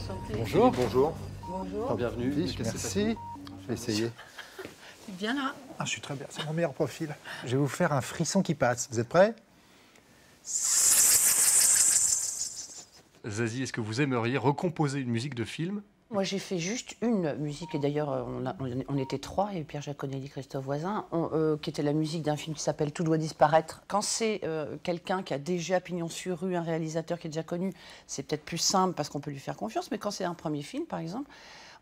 Enchantée. Bonjour. Bonjour. Bonjour. Bienvenue. Merci. Je vais essayer. C'est bien là. Ah, je suis très bien, c'est mon meilleur profil. Je vais vous faire un frisson qui passe. Vous êtes prêts? Zazie, est-ce que vous aimeriez recomposer une musique de film? Moi, j'ai fait juste une musique, et d'ailleurs, on était trois, et Pierre Jaconelli, Christophe Voisin, qui était la musique d'un film qui s'appelle Tout doit disparaître. Quand c'est quelqu'un qui a déjà pignon sur rue, un réalisateur qui est déjà connu, c'est peut-être plus simple parce qu'on peut lui faire confiance, mais quand c'est un premier film, par exemple,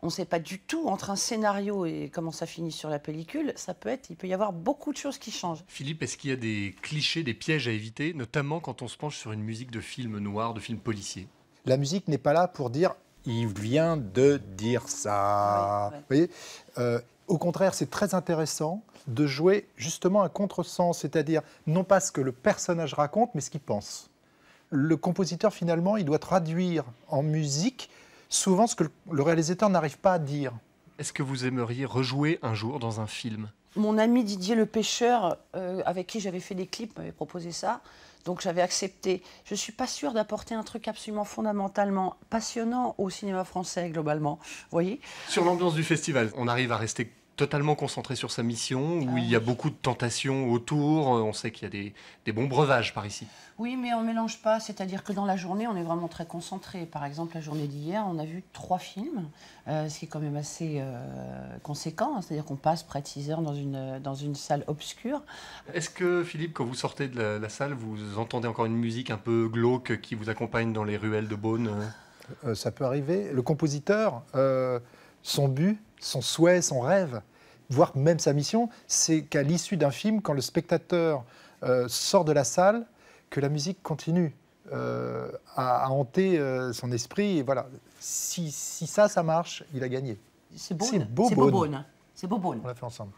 on ne sait pas du tout entre un scénario et comment ça finit sur la pellicule, il peut y avoir beaucoup de choses qui changent. Philippe, est-ce qu'il y a des clichés, des pièges à éviter, notamment quand on se penche sur une musique de film noir, de film policier? La musique n'est pas là pour dire « il vient de dire ça ». Ouais. Vous voyez, au contraire, c'est très intéressant de jouer justement un contresens, c'est-à-dire non pas ce que le personnage raconte, mais ce qu'il pense. Le compositeur, finalement, il doit traduire en musique souvent ce que le réalisateur n'arrive pas à dire. Est-ce que vous aimeriez rejouer un jour dans un film? Mon ami Didier Le Pêcheur, avec qui j'avais fait des clips, m'avait proposé ça. Donc j'avais accepté. Je ne suis pas sûre d'apporter un truc absolument fondamentalement passionnant au cinéma français, globalement. Vous voyez? Sur l'ambiance du festival, on arrive à rester totalement concentré sur sa mission, où il y a beaucoup de tentations autour, on sait qu'il y a des bons breuvages par ici. Oui, mais on ne mélange pas. C'est-à-dire que dans la journée, on est vraiment très concentré. Par exemple, la journée d'hier, on a vu 3 films, ce qui est quand même assez conséquent. C'est-à-dire qu'on passe près de 6 heures dans une salle obscure. Est-ce que, Philippe, quand vous sortez de la salle, vous entendez encore une musique un peu glauque qui vous accompagne dans les ruelles de Beaune? Ça peut arriver. Le compositeur, son but, son souhait, son rêve, voire même sa mission, c'est qu'à l'issue d'un film, quand le spectateur sort de la salle, que la musique continue à hanter son esprit. Et voilà. Si ça marche, il a gagné. C'est beau. C'est beau, C'est beau. C'est beau. On l'a fait ensemble.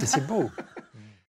Et c'est beau.